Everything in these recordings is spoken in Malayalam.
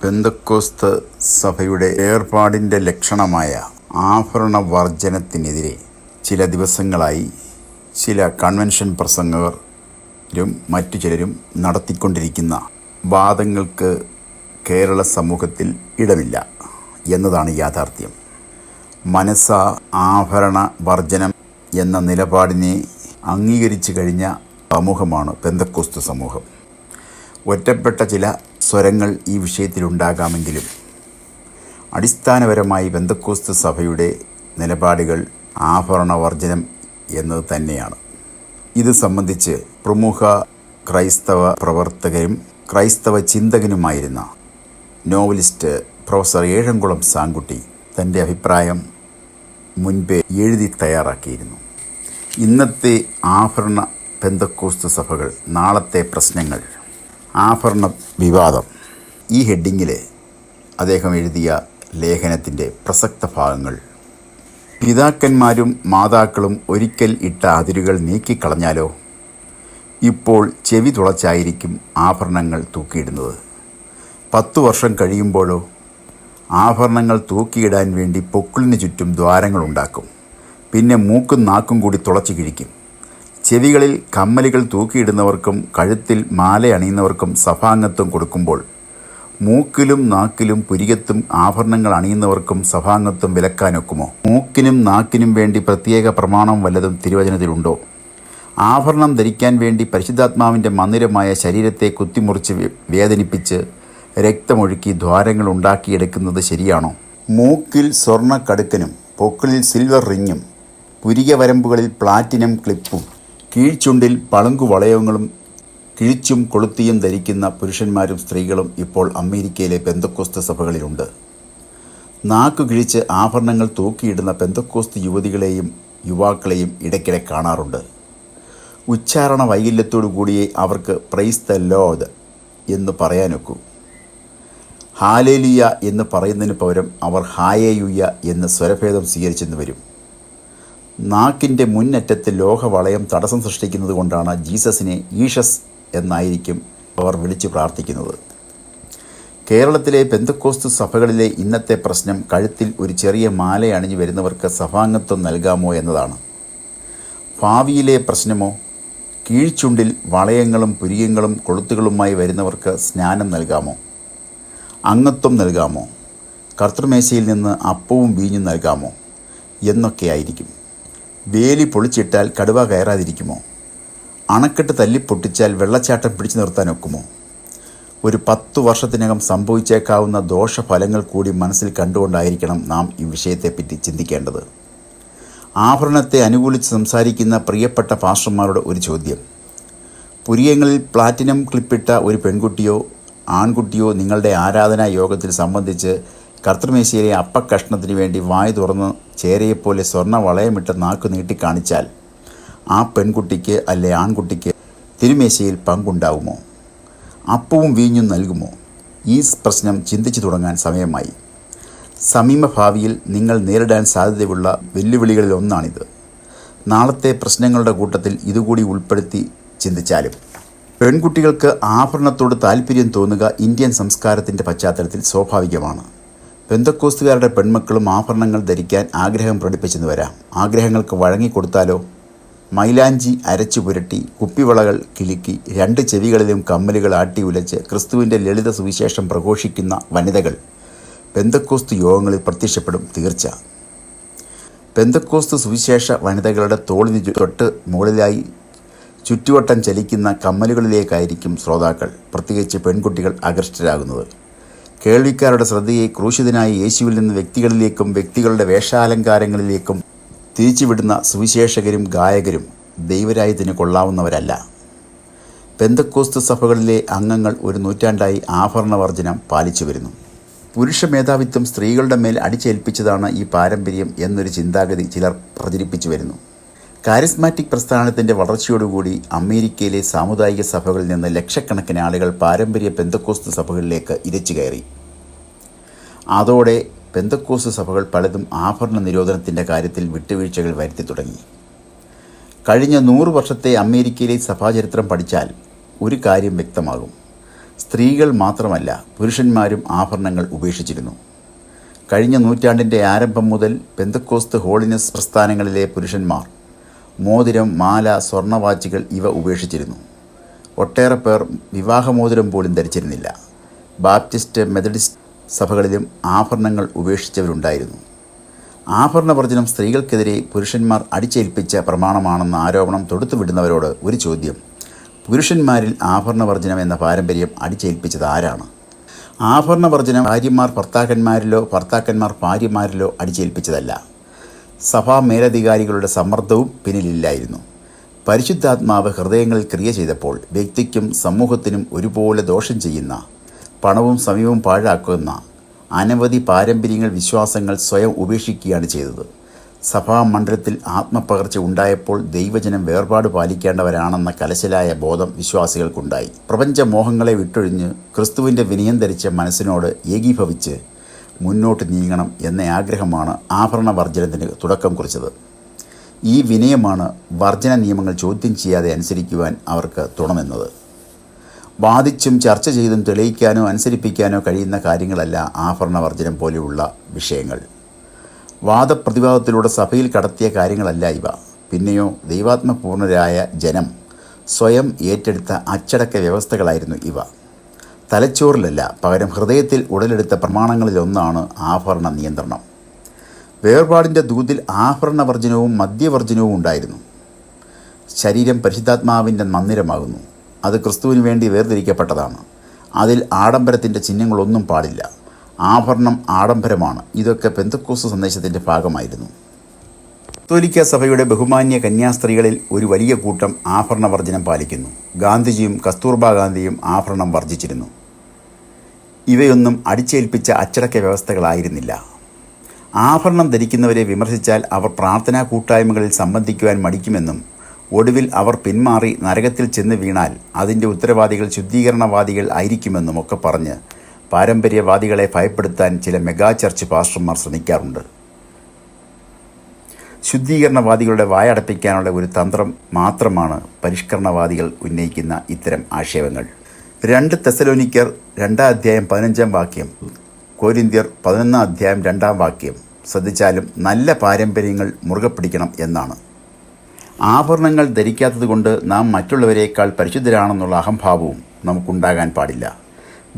പെന്തക്കോസ്ത് സഭയുടെ ഏർപ്പാടിൻ്റെ ലക്ഷണമായ ആഭരണ വർജനത്തിനെതിരെ ചില ദിവസങ്ങളായി ചില കൺവെൻഷൻ പ്രസംഗകരും മറ്റു ചിലരും നടത്തിക്കൊണ്ടിരിക്കുന്ന വാദങ്ങൾക്ക് കേരള സമൂഹത്തിൽ ഇടമില്ല എന്നതാണ് യാഥാർത്ഥ്യം. മനസ്സാ ആഭരണ വർജനം എന്ന നിലപാടിനെ അംഗീകരിച്ചു കഴിഞ്ഞ സമൂഹമാണ് പെന്തക്കോസ്ത് സമൂഹം. ഒറ്റപ്പെട്ട ചില സ്വരങ്ങൾ ഈ വിഷയത്തിലുണ്ടാകാമെങ്കിലും അടിസ്ഥാനപരമായി പെന്തക്കോസ്ത് സഭയുടെ നിലപാടുകൾ ആഭരണ വർജനം എന്നത് തന്നെയാണ്. ഇത് സംബന്ധിച്ച് പ്രമുഖ ക്രൈസ്തവ പ്രവർത്തകരും ക്രൈസ്തവ ചിന്തകനുമായിരുന്ന നോവലിസ്റ്റ് പ്രൊഫസർ ഏഴംകുളം സാങ്കുട്ടി തൻ്റെ അഭിപ്രായം മുൻപേ എഴുതി തയ്യാറാക്കിയിരുന്നു. ഇന്നത്തെ ആഭരണ പെന്തക്കോസ്ത് സഭകൾ, നാളത്തെ പ്രശ്നങ്ങൾ, ആഭരണ വിവാദം, ഈ ഹെഡിങ്ങിൽ അദ്ദേഹം എഴുതിയ ലേഖനത്തിൻ്റെ പ്രസക്ത ഭാഗങ്ങൾ. പിതാക്കന്മാരും മാതാക്കളും ഒരിക്കൽ ഇട്ട അതിരുകൾ നീക്കിക്കളഞ്ഞാലോ? ഇപ്പോൾ ചെവി തുളച്ചായിരിക്കും ആഭരണങ്ങൾ തൂക്കിയിടുന്നത്. 10 വർഷം കഴിയുമ്പോഴോ ആഭരണങ്ങൾ തൂക്കിയിടാൻ വേണ്ടി പൊക്കിളിന് ചുറ്റും ദ്വാരങ്ങളുണ്ടാക്കും. പിന്നെ മൂക്കും നാക്കും കൂടി തുളച്ചു കിഴിക്കും. ചെവികളിൽ കമ്മലുകൾ തൂക്കിയിടുന്നവർക്കും കഴുത്തിൽ മാല അണിയുന്നവർക്കും സഭാംഗത്വം കൊടുക്കുമ്പോൾ മൂക്കിലും നാക്കിലും പുരികത്തും ആഭരണങ്ങൾ അണിയുന്നവർക്കും സഭാംഗത്വം വിലക്കാനൊക്കുമോ? മൂക്കിനും നാക്കിനും വേണ്ടി പ്രത്യേക പ്രമാണം വല്ലതും തിരുവചനത്തിലുണ്ടോ? ആഭരണം ധരിക്കാൻ വേണ്ടി പരിശുദ്ധാത്മാവിൻ്റെ മന്ദിരമായ ശരീരത്തെ കുത്തിമുറിച്ച് വേദനിപ്പിച്ച് രക്തമൊഴുക്കി ദ്വാരങ്ങൾ ഉണ്ടാക്കിയെടുക്കുന്നത് ശരിയാണോ? മൂക്കിൽ സ്വർണ്ണ കടുക്കനും പൊക്കിളിൽ സിൽവർ റിങ്ങും പുരിക വരമ്പുകളിൽ പ്ലാറ്റിനം ക്ലിപ്പും കീഴ്ചുണ്ടിൽ പളുങ്കു വളയങ്ങളും കിഴിച്ചും കൊളുത്തിയും ധരിക്കുന്ന പുരുഷന്മാരും സ്ത്രീകളും ഇപ്പോൾ അമേരിക്കയിലെ പെന്തക്കോസ്ത് സഭകളിലുണ്ട്. നാക്കു കിഴിച്ച് ആഭരണങ്ങൾ തൂക്കിയിടുന്ന പെന്തക്കോസ്ത് യുവതികളെയും യുവാക്കളെയും ഇടയ്ക്കിടെ കാണാറുണ്ട്. ഉച്ചാരണ വൈകല്യത്തോടു കൂടിയേ അവർക്ക് പ്രൈസ് ദ ലോർഡ് എന്ന് പറയാനൊക്കൂ. ഹാലേലുയ എന്ന് പറയുന്നതിന് പകരം അവർ ഹായേയുയ എന്ന് സ്വരഭേദം സ്വീകരിച്ചെന്ന് വരും. നാക്കിൻ്റെ മുന്നറ്റത്ത് ലോഹവളയം തടസ്സം സൃഷ്ടിക്കുന്നത് കൊണ്ടാണ് ജീസസിനെ ഈഷസ് എന്നായിരിക്കും അവർ വിളിച്ചു പ്രാർത്ഥിക്കുന്നത്. കേരളത്തിലെ പെന്തക്കോസ്ത് സഭകളിലെ ഇന്നത്തെ പ്രശ്നം കഴുത്തിൽ ഒരു ചെറിയ മാല അണിഞ്ഞു വരുന്നവർക്ക് സഭാംഗത്വം നൽകാമോ എന്നതാണ്. ഭാവിയിലെ പ്രശ്നമോ കീഴ്ചുണ്ടിൽ വളയങ്ങളും പുരികങ്ങളും കൊളുത്തുകളുമായി വരുന്നവർക്ക് സ്നാനം നൽകാമോ? അംഗത്വം നൽകാമോ? കർത്തൃമേശയിൽ നിന്ന് അപ്പവും വീഞ്ഞും നൽകാമോ എന്നൊക്കെയായിരിക്കും. വേലി പൊളിച്ചിട്ടാൽ കടുവ കയറാതിരിക്കുമോ? അണക്കെട്ട് തല്ലിപ്പൊട്ടിച്ചാൽ വെള്ളച്ചാട്ടം പിടിച്ചു നിർത്താനൊക്കുമോ? ഒരു 10 വർഷത്തിനകം സംഭവിച്ചേക്കാവുന്ന ദോഷഫലങ്ങൾ കൂടി മനസ്സിൽ കണ്ടുകൊണ്ടായിരിക്കണം നാം ഈ വിഷയത്തെപ്പറ്റി ചിന്തിക്കേണ്ടത്. ആഭരണത്തെ അനുകൂലിച്ച് സംസാരിക്കുന്ന പ്രിയപ്പെട്ട പാസ്റ്റർമാരോട് ഒരു ചോദ്യം. പുരികങ്ങളിൽ പ്ലാറ്റിനം ക്ലിപ്പിട്ട ഒരു പെൺകുട്ടിയോ ആൺകുട്ടിയോ നിങ്ങളുടെ ആരാധനാ യോഗത്തിൽ സംബന്ധിച്ച് കർത്തൃമേശയിലെ അപ്പക്കഷ്ണത്തിന് വേണ്ടി വായു തുറന്ന് ചേരയെപ്പോലെ സ്വർണ്ണ വളയമിട്ട് നാക്ക് നീട്ടിക്കാണിച്ചാൽ ആ പെൺകുട്ടിക്ക് അല്ലെ ആൺകുട്ടിക്ക് തിരുമേശയിൽ പങ്കുണ്ടാവുമോ? അപ്പവും വീഞ്ഞും നൽകുമോ? ഈ പ്രശ്നം ചിന്തിച്ചു തുടങ്ങാൻ സമയമായി. സമീപഭാവിയിൽ നിങ്ങൾ നേരിടാൻ സാധ്യതയുള്ള വെല്ലുവിളികളിൽ ഒന്നാണിത്. നാളത്തെ പ്രശ്നങ്ങളുടെ കൂട്ടത്തിൽ ഇതുകൂടി ഉൾപ്പെടുത്തി ചിന്തിച്ചാലും. പെൺകുട്ടികൾക്ക് ആഭരണത്തോട് താല്പര്യം തോന്നുക ഇന്ത്യൻ സംസ്കാരത്തിൻ്റെ പശ്ചാത്തലത്തിൽ സ്വാഭാവികമാണ്. പെന്തക്കോസ്തുകാരുടെ പെൺമക്കളും ആഭരണങ്ങൾ ധരിക്കാൻ ആഗ്രഹം പ്രകടിപ്പിച്ചെന്ന് വരാം. ആഗ്രഹങ്ങൾക്ക് വഴങ്ങിക്കൊടുത്താലോ? മൈലാഞ്ചി അരച്ചു പുരട്ടി, കുപ്പിവളകൾ കിലുക്കി, 2 ചെവികളിലും കമ്മലുകൾ ആട്ടി ഉലച്ച് ക്രിസ്തുവിൻ്റെ ലളിത സുവിശേഷം പ്രഘോഷിക്കുന്ന വനിതകൾ പെന്തക്കോസ്തു യോഗങ്ങളിൽ പ്രത്യക്ഷപ്പെടും, തീർച്ച. പെന്തക്കോസ്തു സുവിശേഷ വനിതകളുടെ തോളിന് തൊട്ട് മുകളിലായി ചുറ്റുവട്ടം ചലിക്കുന്ന കമ്മലുകളിലേക്കായിരിക്കും ശ്രോതാക്കൾ, പ്രത്യേകിച്ച് പെൺകുട്ടികൾ, ആകൃഷ്ടരാകുന്നത്. കേൾവിക്കാരുടെ ശ്രദ്ധയെ ക്രൂശിതനായ യേശുവിൽ നിന്ന് വ്യക്തികളിലേക്കും വ്യക്തികളുടെ വേഷാലങ്കാരങ്ങളിലേക്കും തിരിച്ചുവിടുന്ന സുവിശേഷകരും ഗായകരും ദൈവരാജ്യത്തിന് കൊള്ളാവുന്നവരല്ല. പെന്തക്കോസ്ത് സഭകളിലെ അംഗങ്ങൾ ഒരു നൂറ്റാണ്ടായി ആഭരണവർജനം പാലിച്ചു വരുന്നു. പുരുഷ മേധാവിത്വം സ്ത്രീകളുടെ മേൽ അടിച്ചേൽപ്പിച്ചതാണ് ഈ പാരമ്പര്യം എന്നൊരു ചിന്താഗതി ചിലർ പ്രചരിപ്പിച്ചു വരുന്നു. കാരിസ്മാറ്റിക് പ്രസ്ഥാനത്തിൻ്റെ വളർച്ചയോടുകൂടി അമേരിക്കയിലെ സാമുദായിക സഭകളിൽ നിന്ന് ലക്ഷക്കണക്കിന് ആളുകൾ പാരമ്പര്യ പെന്തക്കോസ്ത് സഭകളിലേക്ക് ഇരച്ചു കയറി. അതോടെ പെന്തക്കോസ്ത് സഭകൾ പലതും ആഭരണ നിരോധനത്തിൻ്റെ കാര്യത്തിൽ വിട്ടുവീഴ്ചകൾ വരുത്തി തുടങ്ങി. കഴിഞ്ഞ 100 വർഷത്തെ അമേരിക്കയിലെ സഭാചരിത്രം പഠിച്ചാൽ ഒരു കാര്യം വ്യക്തമാകും. സ്ത്രീകൾ മാത്രമല്ല, പുരുഷന്മാരും ആഭരണങ്ങൾ ഉപേക്ഷിച്ചിരുന്നു. കഴിഞ്ഞ നൂറ്റാണ്ടിൻ്റെ ആരംഭം മുതൽ പെന്തക്കോസ്ത് ഹോളിനസ് പ്രസ്ഥാനങ്ങളിലെ പുരുഷന്മാർ മോതിരം, മാല, സ്വർണ്ണവാച്ചുകൾ ഇവ ഉപേക്ഷിച്ചിരുന്നു. ഒട്ടേറെ പേർ വിവാഹമോതിരം പോലും ധരിച്ചിരുന്നില്ല. ബാപ്റ്റിസ്റ്റ്, മെത്തഡിസ്റ്റ് സഭകളിലും ആഭരണങ്ങൾ ഉപേക്ഷിച്ചവരുണ്ടായിരുന്നു. ആഭരണവർജനം സ്ത്രീകൾക്കെതിരെ പുരുഷന്മാർ അടിച്ചേൽപ്പിച്ച പ്രമാണമാണെന്ന ആരോപണം തൊടുത്തുവിടുന്നവരോട് ഒരു ചോദ്യം: പുരുഷന്മാരിൽ ആഭരണവർജനം എന്ന പാരമ്പര്യം അടിച്ചേൽപ്പിച്ചത് ആരാണ്? ആഭരണവർജനം ഭാര്യമാർ ഭർത്താക്കന്മാരിലോ ഭർത്താക്കന്മാർ ഭാര്യമാരിലോ അടിച്ചേൽപ്പിച്ചതല്ല. സഭാ മേലധികാരികളുടെ സമ്മർദ്ദവും പിന്നിലില്ലായിരുന്നു. പരിശുദ്ധാത്മാവ് ഹൃദയങ്ങളിൽ ക്രിയ ചെയ്തപ്പോൾ വ്യക്തിക്കും സമൂഹത്തിനും ഒരുപോലെ ദോഷം ചെയ്യുന്ന, പണവും സമയവും പാഴാക്കുന്ന അനവധി പാരമ്പര്യങ്ങൾ, വിശ്വാസങ്ങൾ സ്വയം ഉപേക്ഷിക്കുകയാണ് ചെയ്തത്. സഭാമണ്ഡലത്തിൽ ആത്മപകർച്ച ഉണ്ടായപ്പോൾ ദൈവജനം വേർപാട് പാലിക്കേണ്ടവരാണെന്ന കലശലായ ബോധം വിശ്വാസികൾക്കുണ്ടായി. പ്രപഞ്ചമോഹങ്ങളെ വിട്ടൊഴിഞ്ഞ് ക്രിസ്തുവിൻ്റെ വിനയം ധരിച്ച മനസ്സിനോട് ഏകീഭവിച്ച് മുന്നോട്ട് നീങ്ങണം എന്ന ആഗ്രഹമാണ് ആഭരണ വർജനത്തിന് തുടക്കം കുറിച്ചത്. ഈ വിനയമാണ് വർജന നിയമങ്ങൾ ചോദ്യം ചെയ്യാതെ അനുസരിക്കുവാൻ അവർക്ക് തുണനിന്നത്. വാദിച്ചും ചർച്ച ചെയ്തും തെളിയിക്കാനോ അനുസരിപ്പിക്കാനോ കഴിയുന്ന കാര്യങ്ങളല്ല ആഭരണവർജനം പോലെയുള്ള വിഷയങ്ങൾ. വാദപ്രതിവാദത്തിലൂടെ സഭയിൽ കടത്തിയ കാര്യങ്ങളല്ല ഇവ. പിന്നെയോ ദൈവാത്മപൂർണരായ ജനം സ്വയം ഏറ്റെടുത്ത അച്ചടക്ക വ്യവസ്ഥകളായിരുന്നു ഇവ. തലച്ചോറിലല്ല, പകരം ഹൃദയത്തിൽ ഉടലെടുത്ത പ്രമാണങ്ങളിലൊന്നാണ് ആഭരണ നിയന്ത്രണം. വേർപാടിൻ്റെ ദൂതിൽ ആഭരണവർജനവും മദ്യവർജനവും ഉണ്ടായിരുന്നു. ശരീരം പരിശുദ്ധാത്മാവിൻ്റെ മന്ദിരമാകുന്നു. അത് ക്രിസ്തുവിന് വേണ്ടി വേർതിരിക്കപ്പെട്ടതാണ്. അതിൽ ആഡംബരത്തിൻ്റെ ചിഹ്നങ്ങളൊന്നും പാടില്ല. ആഭരണം ആഡംബരമാണ്. ഇതൊക്കെ പെന്തക്കോസ്ത് സന്ദേശത്തിൻ്റെ ഭാഗമായിരുന്നു. കത്തോലിക്ക സഭയുടെ ബഹുമാന്യ കന്യാസ്ത്രീകളിൽ ഒരു വലിയ കൂട്ടം ആഭരണവർജനം പാലിക്കുന്നു. ഗാന്ധിജിയും കസ്തൂർബ ഗാന്ധിയും ആഭരണം വർജിച്ചിരുന്നു. ഇവയൊന്നും അടിച്ചേൽപ്പിച്ച അച്ചടക്ക വ്യവസ്ഥകളായിരുന്നില്ല. ആഭരണം ധരിക്കുന്നവരെ വിമർശിച്ചാൽ അവർ പ്രാർത്ഥനാ കൂട്ടായ്മകളിൽ സംബന്ധിക്കുവാൻ മടിക്കുമെന്നും ഒടുവിൽ അവർ പിന്മാറി നരകത്തിൽ ചെന്ന് വീണാൽ അതിൻ്റെ ഉത്തരവാദികൾ ശുദ്ധീകരണവാദികൾ ആയിരിക്കുമെന്നും ഒക്കെ പറഞ്ഞ് പാരമ്പര്യവാദികളെ ഭയപ്പെടുത്താൻ ചില മെഗാ ചർച്ച് പാസ്റ്റർമാർ ശ്രമിക്കാറുണ്ട്. ശുദ്ധീകരണവാദികളുടെ വായടപ്പിക്കാനുള്ള ഒരു തന്ത്രം മാത്രമാണ് പരിഷ്കരണവാദികൾ ഉന്നയിക്കുന്ന ഇത്തരം ആക്ഷേപങ്ങൾ. 2 തെസ്സലോനിക്കർ 2:15 കോരിന്ത്യർ 11:2 ശ്രദ്ധിച്ചാലും നല്ല പാരമ്പര്യങ്ങൾ മുറുകെ പിടിക്കണം എന്നാണ്. ആഭരണങ്ങൾ ധരിക്കാത്തതുകൊണ്ട് നാം മറ്റുള്ളവരേക്കാൾ പരിശുദ്ധരാണെന്നുള്ള അഹംഭാവവും നമുക്കുണ്ടാകാൻ പാടില്ല.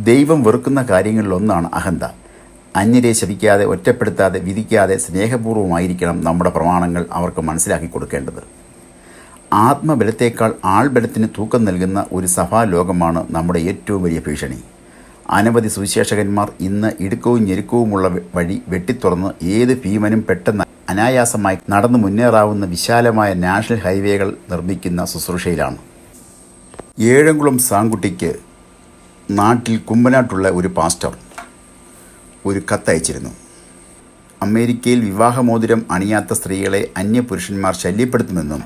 ദൈവം വെറുക്കുന്ന കാര്യങ്ങളിലൊന്നാണ് അഹന്ത. അന്യരെ ശപിക്കാതെ, ഒറ്റപ്പെടുത്താതെ, വിധിക്കാതെ സ്നേഹപൂർവ്വമായിരിക്കണം നമ്മുടെ പ്രമാണങ്ങൾ അവർക്ക് മനസ്സിലാക്കി കൊടുക്കേണ്ടത്. ആത്മബലത്തേക്കാൾ ആൾബലത്തിന് തൂക്കം നൽകുന്ന ഒരു സഭാലോകമാണ് നമ്മുടെ ഏറ്റവും വലിയ ഭീഷണി. അനവധി സുവിശേഷകന്മാർ ഇന്ന് ഇടുക്കവും ഞെരുക്കവുമുള്ള വഴി വെട്ടിത്തുറന്ന് ഏത് ഭീമനും പെട്ടെന്ന് അനായാസമായി നടന്നു മുന്നേറാവുന്ന വിശാലമായ നാഷണൽ ഹൈവേകൾ നിർമ്മിക്കുന്ന ശുശ്രൂഷയിലാണ്. ഏഴംകുളം സാങ്കുട്ടിക്ക് നാട്ടിൽ കുമ്പനാട്ടുള്ള ഒരു പാസ്റ്റർ ഒരു കത്തയച്ചിരുന്നു. അമേരിക്കയിൽ വിവാഹമോതിരം അണിയാത്ത സ്ത്രീകളെ അന്യപുരുഷന്മാർ ശല്യപ്പെടുത്തുമെന്നും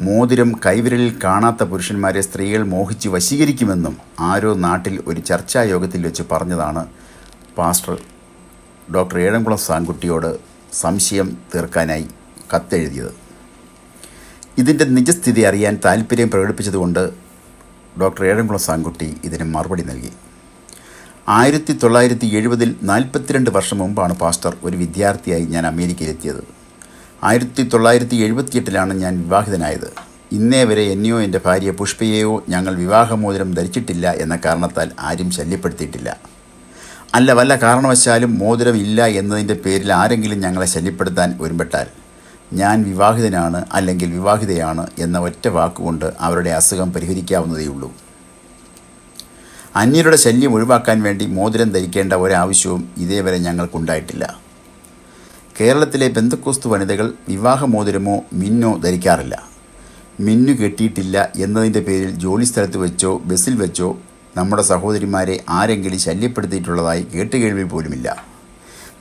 മോതിരം കൈവിരലിൽ കാണാത്ത പുരുഷന്മാരെ സ്ത്രീകൾ മോഹിച്ച് വശീകരിക്കുമെന്നും ആരോ നാട്ടിൽ ഒരു ചർച്ചായോഗത്തിൽ വെച്ച് പറഞ്ഞതാണ് പാസ്റ്റർ ഡോക്ടർ ഏഴംകുളം സാങ്കുട്ടിയോട് സംശയം തീർക്കാനായി കത്തെഴുതിയത്. ഇതിൻ്റെ നിജസ്ഥിതി അറിയാൻ താല്പര്യം പ്രകടിപ്പിച്ചതുകൊണ്ട് ഡോക്ടർ ഏഴംകുളം സാങ്കുട്ടി ഇതിന് മറുപടി നൽകി. 1970 42 വർഷം മുമ്പാണ് പാസ്റ്റർ ഒരു വിദ്യാർത്ഥിയായി ഞാൻ അമേരിക്കയിലെത്തിയത്. 1978 ഞാൻ വിവാഹിതനായത്. ഇന്നേ വരെ എന്നെയോ എൻ്റെ ഭാര്യ പുഷ്പയെയോ ഞങ്ങൾ വിവാഹമോതിരം ധരിച്ചിട്ടില്ല എന്ന കാരണത്താൽ ആരും ശല്യപ്പെടുത്തിയിട്ടില്ല. അല്ല, വല്ല കാരണവശാലും മോതിരം ഇല്ല എന്നതിൻ്റെ പേരിൽ ആരെങ്കിലും ഞങ്ങളെ ശല്യപ്പെടുത്താൻ ഒരുമ്പെട്ടാൽ ഞാൻ വിവാഹിതനാണ് അല്ലെങ്കിൽ വിവാഹിതയാണ് എന്ന ഒറ്റ വാക്കുകൊണ്ട് അവരുടെ അസുഖം പരിഹരിക്കാവുന്നതേയുള്ളൂ. അന്യരുടെ ശല്യം ഒഴിവാക്കാൻ വേണ്ടി മോതിരം ധരിക്കേണ്ട ഒരാവശ്യവും ഇതേവരെ ഞങ്ങൾക്കുണ്ടായിട്ടില്ല. കേരളത്തിലെ പെന്തക്കോസ്ത് വനിതകൾ വിവാഹമോതിരമോ മിന്നോ ധരിക്കാറില്ല. മിന്നു കെട്ടിയിട്ടില്ല എന്നതിൻ്റെ പേരിൽ ജോലിസ്ഥലത്ത് വെച്ചോ ബസ്സിൽ വെച്ചോ നമ്മുടെ സഹോദരിമാരെ ആരെങ്കിലും ശല്യപ്പെടുത്തിയിട്ടുള്ളതായി കേട്ടുകേൾവി പോലുമില്ല.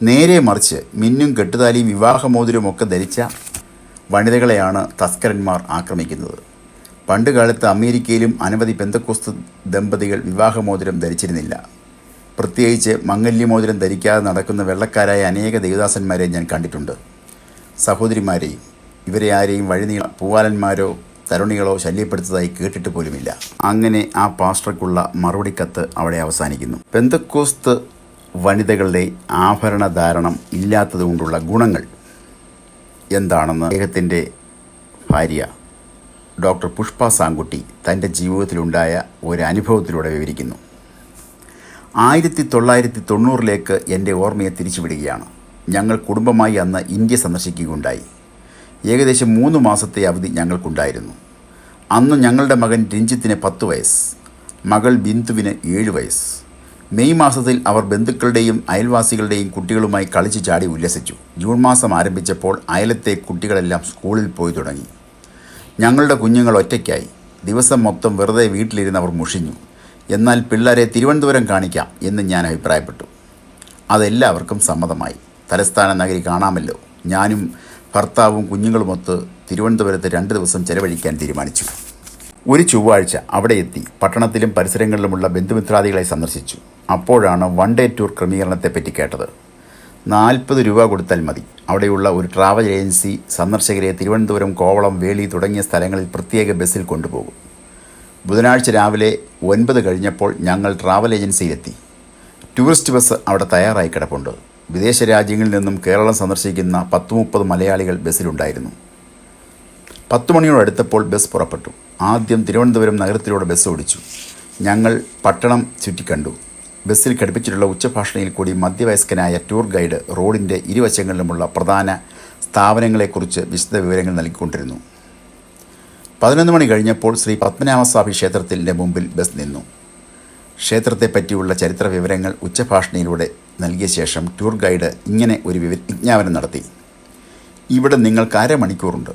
നേരെ മറിച്ച് മിന്നും കെട്ടുതാലിയും വിവാഹമോതിരമൊക്കെ ധരിച്ച വനിതകളെയാണ് തസ്കരന്മാർ ആക്രമിക്കുന്നത്. പണ്ടുകാലത്ത് അമേരിക്കയിലും അനവധി പെന്തക്കോസ്ത് ദമ്പതികൾ വിവാഹമോതിരം ധരിച്ചിരുന്നില്ല. പ്രത്യേകിച്ച് മംഗല്യമോതിരം ധരിക്കാതെ നടക്കുന്ന വെള്ളക്കാരായ അനേക ദേവദാസന്മാരെ ഞാൻ കണ്ടിട്ടുണ്ട്. സഹോദരിമാരെയും ഇവരെ ആരെയും വഴിനീള പൂവാലന്മാരോ തരുണികളോ ശല്യപ്പെടുത്തതായി കേട്ടിട്ട് പോലുമില്ല. അങ്ങനെ ആ പാസ്റ്റർക്കുള്ള മറുപടി കത്ത് അവിടെ അവസാനിക്കുന്നു. പെന്തക്കോസ്ത് വനിതകളുടെ ആഭരണ ധാരണം ഇല്ലാത്തതുകൊണ്ടുള്ള ഗുണങ്ങൾ എന്താണെന്ന് അദ്ദേഹത്തിൻ്റെ ഭാര്യ ഡോക്ടർ പുഷ്പ സാങ്കുട്ടി തൻ്റെ ജീവിതത്തിലുണ്ടായ ഒരു അനുഭവത്തിലൂടെ വിവരിക്കുന്നു. 1990 എൻ്റെ ഓർമ്മയെ തിരിച്ചുവിടുകയാണ്. ഞങ്ങൾ കുടുംബമായി അന്ന് ഇന്ത്യ സന്ദർശിക്കുകയുണ്ടായി. ഏകദേശം 3 മാസത്തെ അവധി ഞങ്ങൾക്കുണ്ടായിരുന്നു. അന്ന് ഞങ്ങളുടെ മകൻ രഞ്ജിത്തിന് 10 വയസ്സ്, മകൾ ബിന്ദുവിന് 7 വയസ്സ്. മെയ് മാസത്തിൽ അവർ ബന്ധുക്കളുടെയും അയൽവാസികളുടെയും കുട്ടികളുമായി കളിച്ചു ചാടി ഉല്ലസിച്ചു. ജൂൺ മാസം ആരംഭിച്ചപ്പോൾ അയലത്തെ കുട്ടികളെല്ലാം സ്കൂളിൽ പോയി തുടങ്ങി. ഞങ്ങളുടെ കുഞ്ഞുങ്ങൾ ഒറ്റയ്ക്കായി. ദിവസം മൊത്തം വെറുതെ വീട്ടിലിരുന്ന് അവർ മുഷിഞ്ഞു. എന്നാൽ പിള്ളേരെ തിരുവനന്തപുരം കാണിക്കാം എന്ന് ഞാൻ അഭിപ്രായപ്പെട്ടു. അതെല്ലാവർക്കും സമ്മതമായി. തലസ്ഥാന നഗരി കാണാമല്ലോ. ഞാനും ഭർത്താവും കുഞ്ഞുങ്ങളുമൊത്ത് തിരുവനന്തപുരത്ത് 2 ദിവസം ചെലവഴിക്കാൻ തീരുമാനിച്ചു. ഒരു ചൊവ്വാഴ്ച അവിടെ എത്തി പട്ടണത്തിലും പരിസരങ്ങളിലുമുള്ള ബന്ധുമിത്രാദികളെ സന്ദർശിച്ചു. അപ്പോഴാണ് 1 ഡേ ടൂർ ക്രമീകരണത്തെപ്പറ്റി കേട്ടത്. 40 രൂപ കൊടുത്താൽ മതി. അവിടെയുള്ള ഒരു ട്രാവൽ ഏജൻസി സന്ദർശകരെ തിരുവനന്തപുരം, കോവളം, വേളി തുടങ്ങിയ സ്ഥലങ്ങളിൽ പ്രത്യേക ബസ്സിൽ കൊണ്ടുപോകും. ബുധനാഴ്ച രാവിലെ 9 കഴിഞ്ഞപ്പോൾ ഞങ്ങൾ ട്രാവൽ ഏജൻസിയിലെത്തി. ടൂറിസ്റ്റ് ബസ് അവിടെ തയ്യാറായി കിടപ്പുണ്ട്. വിദേശ രാജ്യങ്ങളിൽ നിന്നും കേരളം സന്ദർശിക്കുന്ന 10-30 മലയാളികൾ ബസ്സിലുണ്ടായിരുന്നു. 10 മണിയോടടുത്തപ്പോൾ ബസ് പുറപ്പെട്ടു. ആദ്യം തിരുവനന്തപുരം നഗരത്തിലൂടെ ബസ് ഓടിച്ചു. ഞങ്ങൾ പട്ടണം ചുറ്റിക്കണ്ടു. ബസ്സിൽ ഘടിപ്പിച്ചിട്ടുള്ള ഉച്ചഭാഷണിയിൽ കൂടി മധ്യവയസ്കനായ ടൂർ ഗൈഡ് റോഡിൻ്റെ ഇരുവശങ്ങളിലുമുള്ള പ്രധാന സ്ഥാപനങ്ങളെക്കുറിച്ച് വിശദ വിവരങ്ങൾ നൽകിക്കൊണ്ടിരുന്നു. 11 മണി കഴിഞ്ഞപ്പോൾ ശ്രീ പത്മനാഭസ്വാമി ക്ഷേത്രത്തിൻ്റെ മുമ്പിൽ ബസ് നിന്നു. ക്ഷേത്രത്തെപ്പറ്റിയുള്ള ചരിത്ര വിവരങ്ങൾ ഉച്ചഭാഷണിയിലൂടെ നൽകിയ ശേഷം ടൂർ ഗൈഡ് ഇങ്ങനെ ഒരു വിജ്ഞാപനം നടത്തി. ഇവിടെ നിങ്ങൾക്ക് അരമണിക്കൂറുണ്ട്.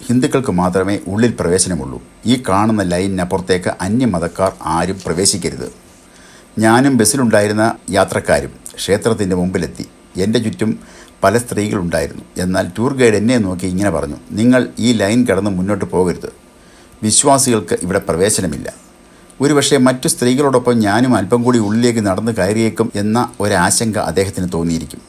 ഹിന്ദുക്കൾക്ക് മാത്രമേ ഉള്ളിൽ പ്രവേശനമുള്ളൂ. ഈ കാണുന്ന ലൈനിനപ്പുറത്തേക്ക് അന്യമതക്കാർ ആരും പ്രവേശിക്കരുത്. ഞാനും ബസ്സിലുണ്ടായിരുന്ന യാത്രക്കാരും ക്ഷേത്രത്തിൻ്റെ മുമ്പിലെത്തി. എൻ്റെ ചുറ്റും പല സ്ത്രീകളുണ്ടായിരുന്നു. എന്നാൽ ടൂർ ഗൈഡ് എന്നെ നോക്കി ഇങ്ങനെ പറഞ്ഞു: നിങ്ങൾ ഈ ലൈൻ കടന്ന് മുന്നോട്ട് പോകരുത്. വിശ്വാസികൾക്ക് ഇവിടെ പ്രവേശനമില്ല. ഒരുപക്ഷെ മറ്റു സ്ത്രീകളോടൊപ്പം ഞാനും അല്പം കൂടി ഉള്ളിലേക്ക് നടന്ന് കയറിയേക്കും എന്ന ഒരാശങ്ക അദ്ദേഹത്തിന് തോന്നിയിരിക്കും.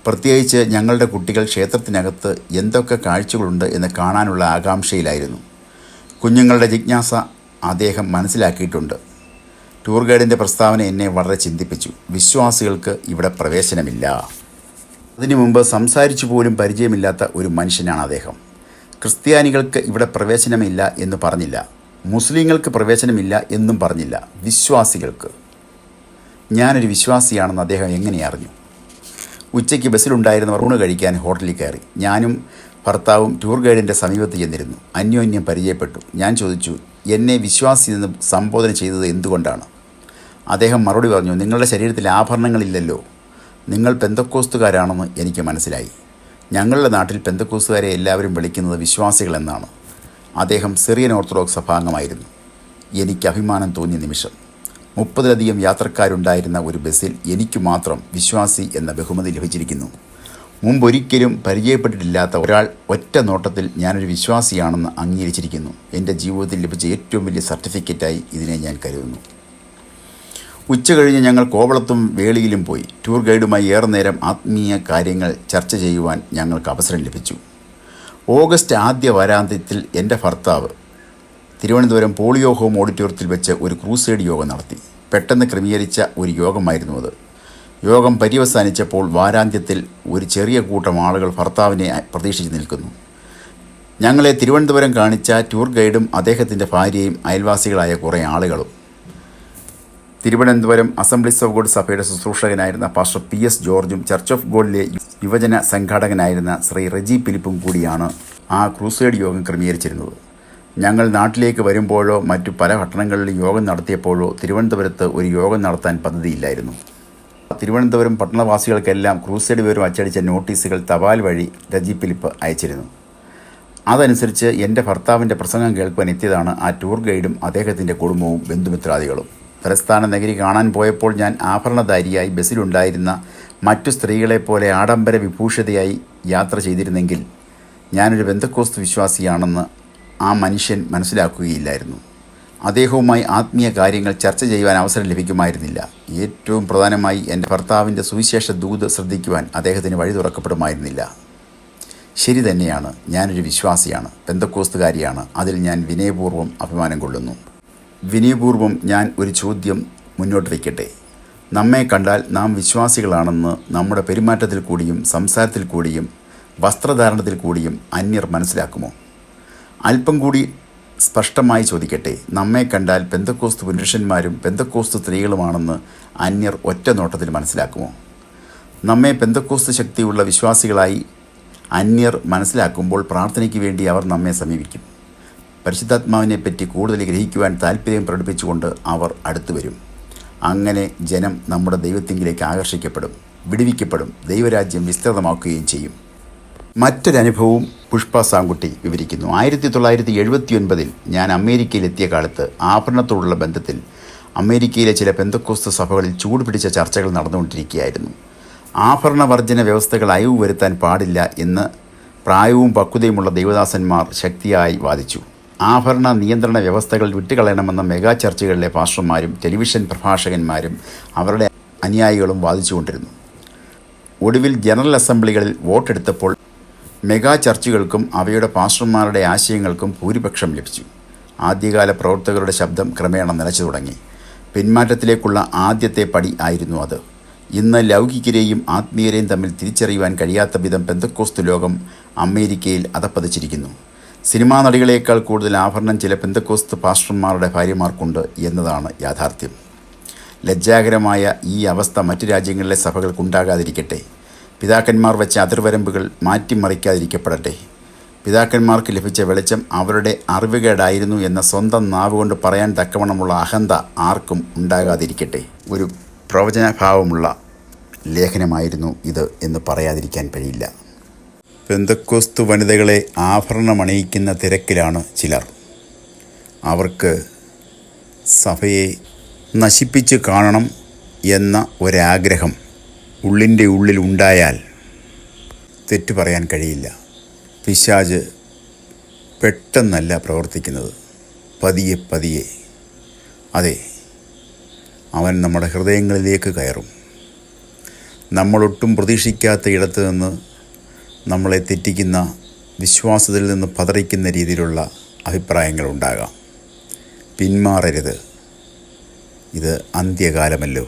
പ്രത്യേകിച്ച് ഞങ്ങളുടെ കുട്ടികൾ ക്ഷേത്രത്തിനകത്ത് എന്തൊക്കെ കാഴ്ചകളുണ്ട് എന്ന് കാണാനുള്ള ആകാംക്ഷയിലായിരുന്നു. കുഞ്ഞുങ്ങളുടെ ജിജ്ഞാസ അദ്ദേഹം മനസ്സിലാക്കിയിട്ടുണ്ട്. ടൂർ ഗൈഡിൻ്റെ പ്രസ്താവന എന്നെ വളരെ ചിന്തിപ്പിച്ചു. വിശ്വാസികൾക്ക് ഇവിടെ പ്രവേശനമില്ല. അതിനു മുമ്പ് സംസാരിച്ചു പോലും പരിചയമില്ലാത്ത ഒരു മനുഷ്യനാണ് അദ്ദേഹം. ക്രിസ്ത്യാനികൾക്ക് ഇവിടെ പ്രവേശനമില്ല എന്ന് പറഞ്ഞില്ല. മുസ്ലിങ്ങൾക്ക് പ്രവേശനമില്ല എന്നും പറഞ്ഞില്ല. വിശ്വാസികൾക്ക്. ഞാനൊരു വിശ്വാസിയാണെന്ന് അദ്ദേഹം എങ്ങനെ അറിഞ്ഞു? ഉച്ചയ്ക്ക് ബസ്സിലുണ്ടായിരുന്നവർ ഊണ് കഴിക്കാൻ ഹോട്ടലിൽ കയറി. ഞാനും ഭർത്താവും ടൂർ ഗൈഡിൻ്റെ സമീപത്ത് ചെന്നിരുന്നു. അന്യോന്യം പരിചയപ്പെട്ടു. ഞാൻ ചോദിച്ചു, എന്നെ വിശ്വാസി എന്ന് സംബോധന ചെയ്തത് എന്തുകൊണ്ടാണ്? അദ്ദേഹം മറുപടി പറഞ്ഞു, നിങ്ങളുടെ ശരീരത്തിൽ ആഭരണങ്ങളില്ലല്ലോ. നിങ്ങൾ പെന്തക്കോസ്തുകാരാണെന്ന് എനിക്ക് മനസ്സിലായി. ഞങ്ങളുടെ നാട്ടിൽ പെന്തക്കോസ്തുകാരെ എല്ലാവരും വിളിക്കുന്നത് വിശ്വാസികളെന്നാണ്. അദ്ദേഹം സിറിയൻ ഓർത്തഡോക്സ് സഭാംഗമായിരുന്നു. എനിക്ക് അഭിമാനം തോന്നിയ നിമിഷം. 30ലധികം യാത്രക്കാരുണ്ടായിരുന്ന ഒരു ബസ്സിൽ എനിക്ക് മാത്രം വിശ്വാസി എന്ന ബഹുമതി ലഭിച്ചിരിക്കുന്നു. മുമ്പൊരിക്കലും പരിചയപ്പെട്ടിട്ടില്ലാത്ത ഒരാൾ ഒറ്റ നോട്ടത്തിൽ ഞാനൊരു വിശ്വാസിയാണെന്ന് അംഗീകരിച്ചിരിക്കുന്നു. എൻ്റെ ജീവിതത്തിൽ ലഭിച്ച ഏറ്റവും വലിയ സർട്ടിഫിക്കറ്റായി ഇതിനെ ഞാൻ കരുതുന്നു. ഉച്ച കഴിഞ്ഞ് ഞങ്ങൾ കോവളത്തും വേളിയിലും പോയി. ടൂർ ഗൈഡുമായി ഏറെ നേരം ആത്മീയ കാര്യങ്ങൾ ചർച്ച ചെയ്യുവാൻ ഞങ്ങൾക്ക് അവസരം ലഭിച്ചു. ഓഗസ്റ്റ് ആദ്യ വാരാന്ത്യത്തിൽ എൻ്റെ ഭർത്താവ് തിരുവനന്തപുരം പോളിയോ ഹോം ഓഡിറ്റോറിയത്തിൽ വെച്ച് ഒരു ക്രൂസൈഡ് യോഗം നടത്തി. പെട്ടെന്ന് ക്രമീകരിച്ച ഒരു യോഗമായിരുന്നു അത്. യോഗം പര്യവസാനിച്ചപ്പോൾ വാരാന്ത്യത്തിൽ ഒരു ചെറിയ കൂട്ടം ആളുകൾ ഭർത്താവിനെ പ്രതീക്ഷിച്ച് നിൽക്കുന്നു. ഞങ്ങളെ തിരുവനന്തപുരം കാണിച്ച ടൂർ ഗൈഡും അദ്ദേഹത്തിൻ്റെ ഭാര്യയും അയൽവാസികളായ കുറേ ആളുകളും. തിരുവനന്തപുരം അസംബ്ലീസ് ഓഫ് ഗോഡ് സഭയുടെ ശുശ്രൂഷകനായിരുന്ന പാസ്റ്റർ PS ജോർജും ചർച്ച് ഓഫ് ഗോഡിലെ യുവജന സംഘാടകനായിരുന്ന ശ്രീ റെജി ഫിലിപ്പും കൂടിയാണ് ആ ക്രൂസൈഡ് യോഗം ക്രമീകരിച്ചിരുന്നത്. ഞങ്ങൾ നാട്ടിലേക്ക് വരുമ്പോഴോ മറ്റു പല പട്ടണങ്ങളിലും യോഗം നടത്തിയപ്പോഴോ തിരുവനന്തപുരത്ത് ഒരു യോഗം നടത്താൻ പദ്ധതിയില്ലായിരുന്നു. തിരുവനന്തപുരം പട്ടണവാസികൾക്കെല്ലാം ക്രൂസൈഡ് വിവരം അച്ചടിച്ച നോട്ടീസുകൾ തപാൽ വഴി റെജി ഫിലിപ്പ് അയച്ചിരുന്നു. അതനുസരിച്ച് എൻ്റെ ഭർത്താവിൻ്റെ പ്രസംഗം കേൾക്കാൻ എത്തിയതാണ് ആ ടൂർ ഗൈഡും അദ്ദേഹത്തിൻ്റെ കുടുംബവും ബന്ധുമിത്രാദികളും. തലസ്ഥാന നഗരി കാണാൻ പോയപ്പോൾ ഞാൻ ആഭരണധാരിയായി ബസ്സിലുണ്ടായിരുന്ന മറ്റു സ്ത്രീകളെപ്പോലെ ആഡംബര വിഭൂഷിതയായി യാത്ര ചെയ്തിരുന്നെങ്കിൽ ഞാനൊരു പെന്തക്കോസ്ത് വിശ്വാസിയാണെന്ന് ആ മനുഷ്യൻ മനസ്സിലാക്കുകയില്ലായിരുന്നു. അദ്ദേഹവുമായി ആത്മീയ കാര്യങ്ങൾ ചർച്ച ചെയ്യുവാൻ അവസരം ലഭിക്കുമായിരുന്നില്ല. ഏറ്റവും പ്രധാനമായി എൻ്റെ ഭർത്താവിൻ്റെ സുവിശേഷ ദൂത് ശ്രദ്ധിക്കുവാൻ അദ്ദേഹത്തിന് വഴി തുറക്കപ്പെടുമായിരുന്നില്ല. ശരി തന്നെയാണ്, ഞാനൊരു വിശ്വാസിയാണ്, പെന്തക്കോസ്തുകാരിയാണ്. അതിൽ ഞാൻ വിനയപൂർവ്വം അഭിമാനം കൊള്ളുന്നു. വിനയപൂർവ്വം ഞാൻ ഒരു ചോദ്യം മുന്നോട്ട് വയ്ക്കട്ടെ. നമ്മെ കണ്ടാൽ നാം വിശ്വാസികളാണെന്ന് നമ്മുടെ പെരുമാറ്റത്തിൽ കൂടിയും സംസാരത്തിൽ കൂടിയും വസ്ത്രധാരണത്തിൽ കൂടിയും അന്യർ മനസ്സിലാക്കുമോ? അല്പം കൂടി സ്പഷ്ടമായി ചോദിക്കട്ടെ, നമ്മെ കണ്ടാൽ പെന്തക്കോസ്തു പുരുഷന്മാരും പെന്തക്കോസ്തു സ്ത്രീകളുമാണെന്ന് അന്യർ ഒറ്റ നോട്ടത്തിൽ മനസ്സിലാക്കുമോ? നമ്മെ പെന്തക്കോസ്തു ശക്തിയുള്ള വിശ്വാസികളായി അന്യർ മനസ്സിലാക്കുമ്പോൾ പ്രാർത്ഥനയ്ക്ക് വേണ്ടി അവർ നമ്മെ സമീപിക്കും. പരിശുദ്ധാത്മാവിനെപ്പറ്റി കൂടുതൽ ഗ്രഹിക്കുവാൻ താല്പര്യം പ്രകടിപ്പിച്ചുകൊണ്ട് അവർ അടുത്തു വരും. അങ്ങനെ ജനം നമ്മുടെ ദൈവത്തിങ്കിലേക്ക് ആകർഷിക്കപ്പെടും, വിടുവിക്കപ്പെടും, ദൈവരാജ്യം വിസ്തൃതമാക്കുകയും ചെയ്യും. മറ്റൊരനുഭവവും പുഷ്പ സാങ്കുട്ടി വിവരിക്കുന്നു. 1979 ഞാൻ അമേരിക്കയിലെത്തിയ കാലത്ത് ആഭരണത്തോടുള്ള ബന്ധത്തിൽ അമേരിക്കയിലെ ചില പെന്തക്കോസ്തു സഭകളിൽ ചൂടുപിടിച്ച ചർച്ചകൾ നടന്നുകൊണ്ടിരിക്കുകയായിരുന്നു. ആഭരണവർജന വ്യവസ്ഥകൾ അയവ് വരുത്താൻ പാടില്ല എന്ന് പ്രായവും പക്വതയുമുള്ള ദൈവദാസന്മാർ ശക്തിയായി വാദിച്ചു. ആഭരണ നിയന്ത്രണ വ്യവസ്ഥകൾ വിട്ടുകളയണമെന്ന മെഗാ ചർച്ചകളിലെ പാസ്റ്റർമാരും ടെലിവിഷൻ പ്രഭാഷകന്മാരും അവരുടെ അനുയായികളും വാദിച്ചുകൊണ്ടിരുന്നു. ഒടുവിൽ ജനറൽ അസംബ്ലികളിൽ വോട്ടെടുത്തപ്പോൾ മെഗാ ചർച്ചുകൾക്കും അവയുടെ പാസ്റ്റർമാരുടെ ആശയങ്ങൾക്കും ഭൂരിപക്ഷം ലഭിച്ചു. ആദ്യകാല പ്രവർത്തകരുടെ ശബ്ദം ക്രമേണ നിലച്ചു തുടങ്ങി. പിന്മാറ്റത്തിലേക്കുള്ള ആദ്യത്തെ പടി ആയിരുന്നു അത്. ഇന്ന് ലൗകികരെയും ആത്മീയരെയും തമ്മിൽ തിരിച്ചറിയുവാൻ കഴിയാത്ത വിധം പെന്തക്കോസ്തു ലോകം അമേരിക്കയിൽ അധപ്പതിച്ചിരിക്കുന്നു. സിനിമാ നടികളേക്കാൾ കൂടുതൽ ആഭരണം ചില പെന്തക്കോസ്തു പാസ്റ്റർമാരുടെ ഭാര്യമാർക്കുണ്ട് എന്നതാണ് യാഥാർത്ഥ്യം. ലജ്ജാകരമായ ഈ അവസ്ഥ മറ്റു രാജ്യങ്ങളിലെ സഭകൾക്കുണ്ടാകാതിരിക്കട്ടെ. പിതാക്കന്മാർ വെച്ച അതിർവരമ്പുകൾ മാറ്റിമറിക്കാതിരിക്കപ്പെടട്ടെ. പിതാക്കന്മാർക്ക് ലഭിച്ച വെളിച്ചം അവരുടെ അറിവുകേടായിരുന്നു എന്ന സ്വന്തം നാവുകൊണ്ട് പറയാൻ തക്കവണ്ണമുള്ള അഹന്ത ആർക്കും ഉണ്ടാകാതിരിക്കട്ടെ. ഒരു പ്രവചനഭാവമുള്ള ലേഖനമായിരുന്നു ഇത് എന്ന് പറയാതിരിക്കാൻ കഴിയില്ല. പെന്തക്കോസ്തു വനിതകളെ ആഭരണമണിയിക്കുന്ന തിരക്കിലാണ് ചിലർ. അവർക്ക് സഭയെ നശിപ്പിച്ച് കാണണം എന്ന ഒരാഗ്രഹം ഉള്ളിൻ്റെ ഉള്ളിൽ ഉണ്ടായാൽ തെറ്റു പറയാൻ കഴിയില്ല. പിശാച് പെട്ടെന്നല്ല പ്രവർത്തിക്കുന്നത്, പതിയെ പതിയെ. അതെ, അവൻ നമ്മുടെ ഹൃദയങ്ങളിലേക്ക് കയറും. നമ്മളൊട്ടും പ്രതീക്ഷിക്കാത്ത ഇടത്ത് നിന്ന് നമ്മളെ തെറ്റിക്കുന്ന, വിശ്വാസത്തിൽ നിന്ന് പതറിക്കുന്ന രീതിയിലുള്ള അഭിപ്രായങ്ങളുണ്ടാകാം. പിന്മാറരുത്. ഇത് അന്ത്യകാലമല്ലോ.